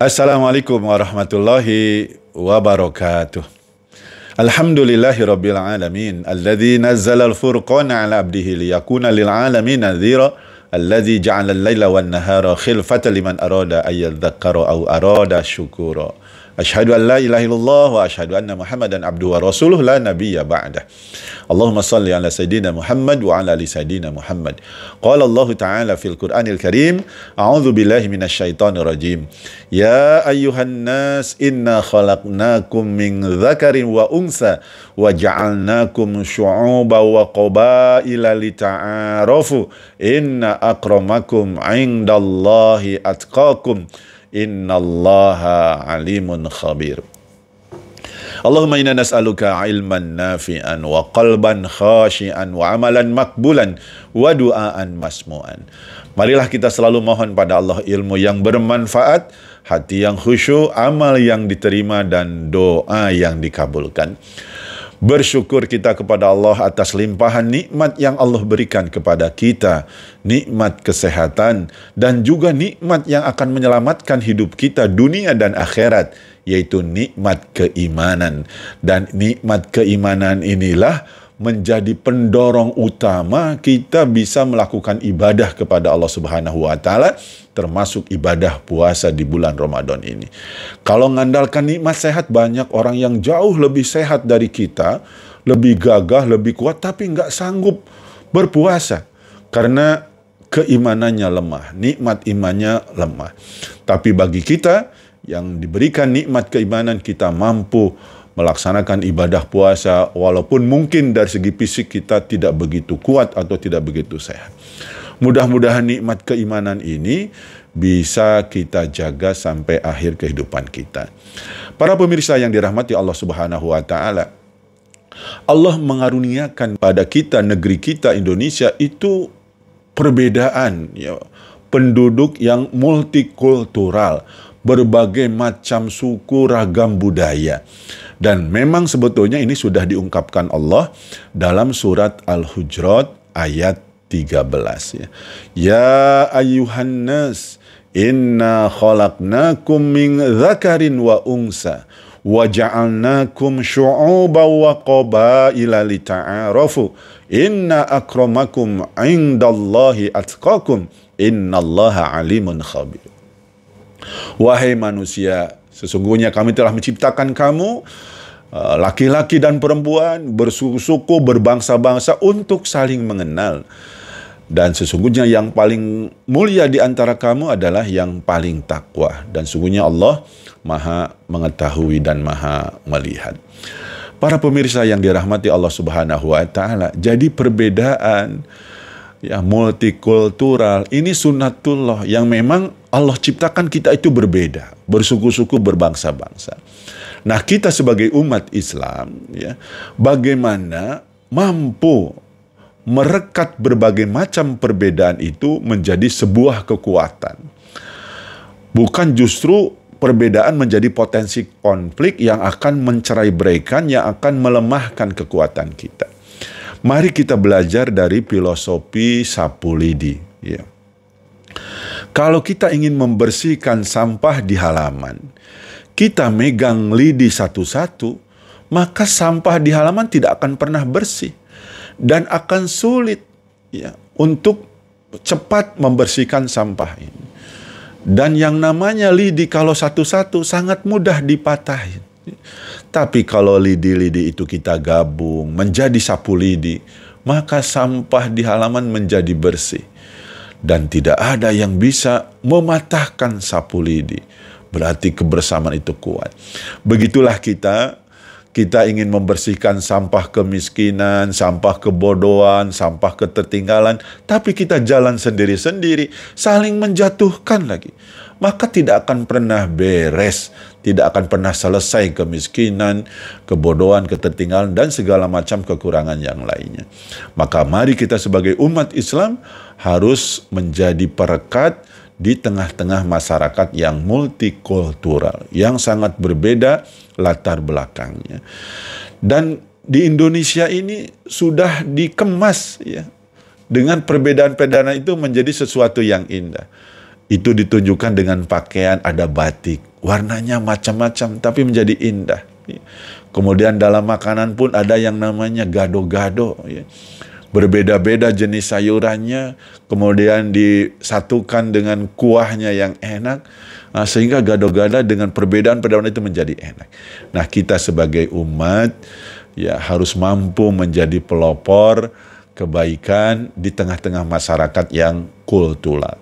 Assalamualaikum warahmatullahi wabarakatuh. Alhamdulillahirabbil alamin alladzi nazzala al-furqana 'ala 'abdihi liyakuna lil 'alamin nadhira alladzi ja'ala al-laila wan nahara khilfatan liman arada ay yadhakkara aw arada syukura. Asyhadu an la ilaha illallah wa asyhadu anna Muhammadan abduhu wa rasuluh la nabiyya ba'dah. Allahumma salli ala sayyidina Muhammad wa ala ali sayyidina Muhammad. Qala Allah Ta'ala fil Qur'anil Karim, a'udzu billahi minasy syaithanir rajim. Ya ayyuhan nas inna khalaqnakum min dzakarin wa unsa wa ja'alnakum syu'uban wa qabaila lita'arafu inna akramakum 'indallahi atqakum innallaha alimun khabir. Allahumma inna nas'aluka ilman nafi'an wa qalban khashi'an wa amalan makbulan wa du'aan masmu'an. Marilah kita selalu mohon pada Allah ilmu yang bermanfaat, hati yang khusyuk, amal yang diterima, dan doa yang dikabulkan. Bersyukur kita kepada Allah atas limpahan nikmat yang Allah berikan kepada kita, nikmat kesehatan dan juga nikmat yang akan menyelamatkan hidup kita dunia dan akhirat, yaitu nikmat keimanan. Dan nikmat keimanan inilah menjadi pendorong utama kita bisa melakukan ibadah kepada Allah Subhanahu wa Ta'ala, termasuk ibadah puasa di bulan Ramadan ini. Kalau mengandalkan nikmat sehat, banyak orang yang jauh lebih sehat dari kita, lebih gagah, lebih kuat, tapi nggak sanggup berpuasa karena keimanannya lemah, nikmat imannya lemah. Tapi bagi kita yang diberikan nikmat keimanan, kita mampu melaksanakan ibadah puasa walaupun mungkin dari segi fisik kita tidak begitu kuat atau tidak begitu sehat. Mudah-mudahan nikmat keimanan ini bisa kita jaga sampai akhir kehidupan kita. Para pemirsa yang dirahmati Allah Subhanahu wa Ta'ala, Allah mengaruniakan pada kita, negeri kita Indonesia itu perbedaan, ya, penduduk yang multikultural, berbagai macam suku, ragam budaya. Dan memang sebetulnya ini sudah diungkapkan Allah dalam surat Al-Hujurat ayat 13. Ya ayyuhan nas inna khalaqnakum min dzakarin wa unsa wa ja'alnakum syu'uban wa qabaila lita'arafu inna akramakum 'indallahi atqakum innallaha alimun khabir. Wahai manusia, sesungguhnya kami telah menciptakan kamu, laki-laki dan perempuan, bersuku-suku, berbangsa-bangsa untuk saling mengenal. Dan sesungguhnya yang paling mulia di antara kamu adalah yang paling takwa. Dan sesungguhnya Allah Maha mengetahui dan Maha melihat. Para pemirsa yang dirahmati Allah Subhanahu wa Ta'ala, jadi perbedaan, ya, multikultural ini sunnatullah yang memang Allah ciptakan kita itu berbeda, bersuku-suku, berbangsa-bangsa. Nah, kita sebagai umat Islam, ya, bagaimana mampu merekat berbagai macam perbedaan itu menjadi sebuah kekuatan. Bukan justru perbedaan menjadi potensi konflik yang akan mencerai-beraikan, yang akan melemahkan kekuatan kita. Mari kita belajar dari filosofi sapu lidi. Ya. Kalau kita ingin membersihkan sampah di halaman, kita megang lidi satu-satu, maka sampah di halaman tidak akan pernah bersih. Dan akan sulit, ya, untuk cepat membersihkan sampah ini. Dan yang namanya lidi kalau satu-satu sangat mudah dipatahin. Tapi kalau lidi-lidi itu kita gabung menjadi sapu lidi, maka sampah di halaman menjadi bersih. Dan tidak ada yang bisa mematahkan sapu lidi. Berarti kebersamaan itu kuat. Begitulah kita ingin membersihkan sampah kemiskinan, sampah kebodohan, sampah ketertinggalan, tapi kita jalan sendiri-sendiri, saling menjatuhkan lagi. Maka tidak akan pernah beres, tidak akan pernah selesai kemiskinan, kebodohan, ketertinggalan, dan segala macam kekurangan yang lainnya. Maka mari kita sebagai umat Islam harus menjadi perekat di tengah-tengah masyarakat yang multikultural, yang sangat berbeda latar belakangnya. Dan di Indonesia ini sudah dikemas, ya, dengan perbedaan-perbedaan itu menjadi sesuatu yang indah. Itu ditunjukkan dengan pakaian ada batik. Warnanya macam-macam tapi menjadi indah. Kemudian dalam makanan pun ada yang namanya gado-gado. Berbeda-beda jenis sayurannya. Kemudian disatukan dengan kuahnya yang enak. Sehingga gado-gado dengan perbedaan-perbedaan itu menjadi enak. Nah, kita sebagai umat ya harus mampu menjadi pelopor kebaikan di tengah-tengah masyarakat yang kultural.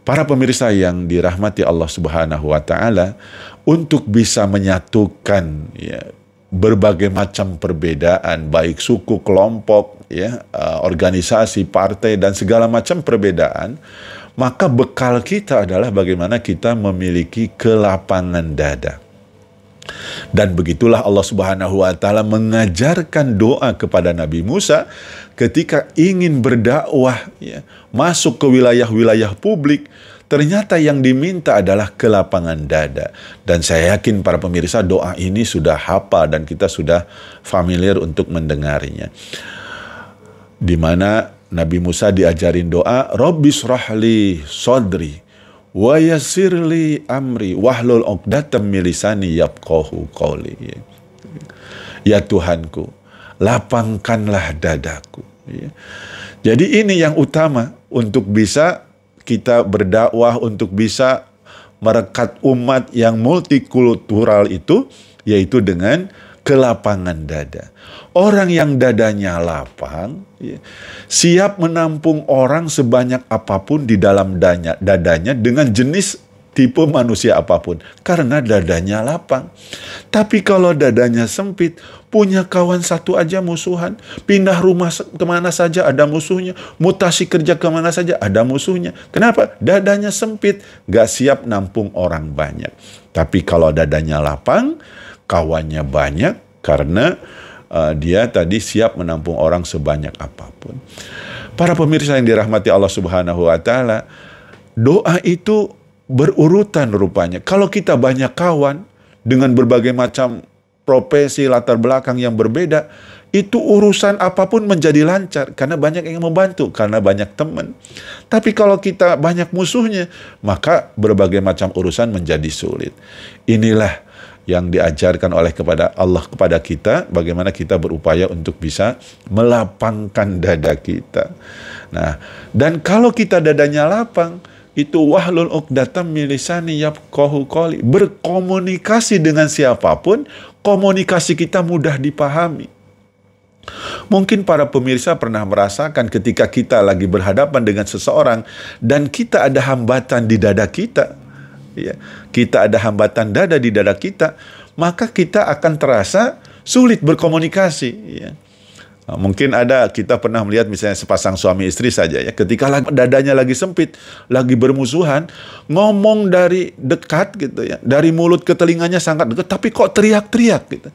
Para pemirsa yang dirahmati Allah Subhanahu wa Ta'ala, untuk bisa menyatukan ya, berbagai macam perbedaan, baik suku, kelompok, ya, organisasi, partai, dan segala macam perbedaan, maka bekal kita adalah bagaimana kita memiliki kelapangan dada. Dan begitulah Allah Subhanahu wa Ta'ala mengajarkan doa kepada Nabi Musa ketika ingin berdakwah, ya, masuk ke wilayah-wilayah publik. Ternyata yang diminta adalah kelapangan dada. Dan saya yakin para pemirsa doa ini sudah hafal dan kita sudah familiar untuk mendengarnya. Di mana Nabi Musa diajarin doa, Rabbis rahli sodri wa yassirli amri wahlul 'uqdatam min lisani yafqahu qawli. Ya Tuhanku, lapangkanlah dadaku. Jadi ini yang utama untuk bisa kita berdakwah, untuk bisa merekat umat yang multikultural itu, yaitu dengan kelapangan dada. Orang yang dadanya lapang, ya, siap menampung orang sebanyak apapun di dalam dadanya dengan jenis tipe manusia apapun, karena dadanya lapang. Tapi kalau dadanya sempit, punya kawan satu aja musuhan, pindah rumah kemana saja ada musuhnya, mutasi kerja kemana saja ada musuhnya. Kenapa? Dadanya sempit, gak siap nampung orang banyak. Tapi kalau dadanya lapang, kawannya banyak, karena dia tadi siap menampung orang sebanyak apapun. Para pemirsa yang dirahmati Allah Subhanahu wa Ta'ala, doa itu berurutan rupanya. Kalau kita banyak kawan dengan berbagai macam profesi, latar belakang yang berbeda, itu urusan apapun menjadi lancar karena banyak yang membantu, karena banyak teman. Tapi kalau kita banyak musuhnya, maka berbagai macam urusan menjadi sulit. Inilah yang diajarkan oleh Allah kepada kita, bagaimana kita berupaya untuk bisa melapangkan dada kita. Nah, dan kalau kita dadanya lapang, itu wahlul 'uqdatam min lisani yafqahu qawli. Berkomunikasi dengan siapapun, komunikasi kita mudah dipahami. Mungkin para pemirsa pernah merasakan ketika kita lagi berhadapan dengan seseorang dan kita ada hambatan di dada kita, ya, kita ada hambatan dada di dada kita, maka kita akan terasa sulit berkomunikasi, ya. Mungkin kita pernah melihat misalnya sepasang suami istri saja, ya, ketika dadanya lagi sempit, lagi bermusuhan, ngomong dari dekat gitu ya, dari mulut ke telinganya sangat dekat, tapi kok teriak-teriak gitu.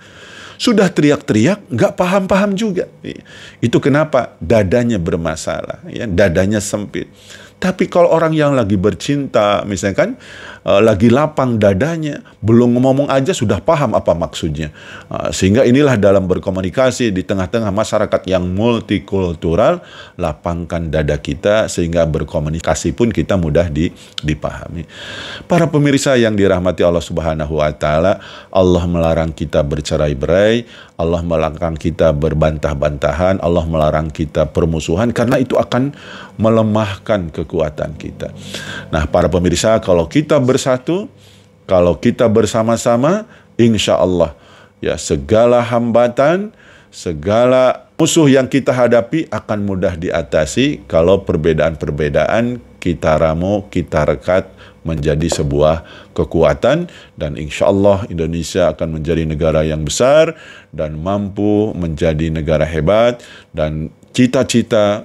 Sudah teriak-teriak, nggak paham-paham juga. Itu kenapa? Dadanya bermasalah, ya, dadanya sempit. Tapi kalau orang yang lagi bercinta, misalkan lagi lapang dadanya, belum ngomong aja sudah paham apa maksudnya. Sehingga inilah dalam berkomunikasi di tengah-tengah masyarakat yang multikultural, lapangkan dada kita sehingga berkomunikasi pun kita mudah dipahami. Para pemirsa yang dirahmati Allah Subhanahu wa Ta'ala, Allah melarang kita bercerai-berai, Allah melarang kita berbantah-bantahan, Allah melarang kita permusuhan, karena itu akan melemahkan kekuatan kita. Nah, para pemirsa, kalau kita bersatu, kalau kita bersama-sama, insya Allah, ya, segala hambatan, segala musuh yang kita hadapi akan mudah diatasi kalau perbedaan-perbedaan kita ramu, kita rekat menjadi sebuah kekuatan, dan insya Allah Indonesia akan menjadi negara yang besar dan mampu menjadi negara hebat, dan cita-cita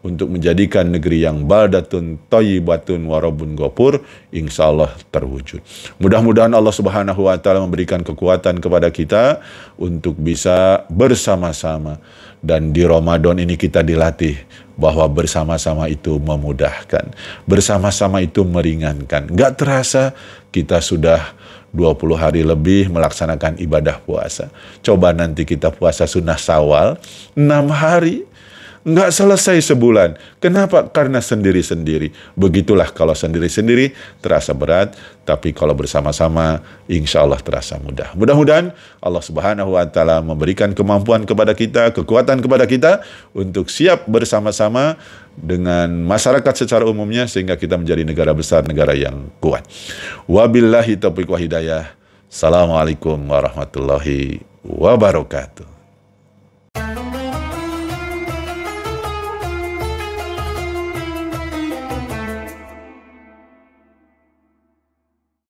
untuk menjadikan negeri yang baldatun thayyibatun warabun ghafur insya Allah terwujud. Mudah-mudahan Allah Subhanahu wa Ta'ala memberikan kekuatan kepada kita untuk bisa bersama-sama, dan di Ramadan ini kita dilatih bahwa bersama-sama itu memudahkan, bersama-sama itu meringankan. Nggak terasa kita sudah 20 hari lebih melaksanakan ibadah puasa. Coba nanti kita puasa sunnah Syawal 6 hari. nggak selesai sebulan. Kenapa? Karena sendiri-sendiri. Begitulah kalau sendiri-sendiri terasa berat, tapi kalau bersama-sama insya Allah terasa mudah. Mudah-mudahan Allah Subhanahu wa Ta'ala memberikan kemampuan kepada kita, kekuatan kepada kita untuk siap bersama-sama dengan masyarakat secara umumnya sehingga kita menjadi negara besar, negara yang kuat. Wabillahi taufiq wa hidayah. Assalamualaikum warahmatullahi wabarakatuh.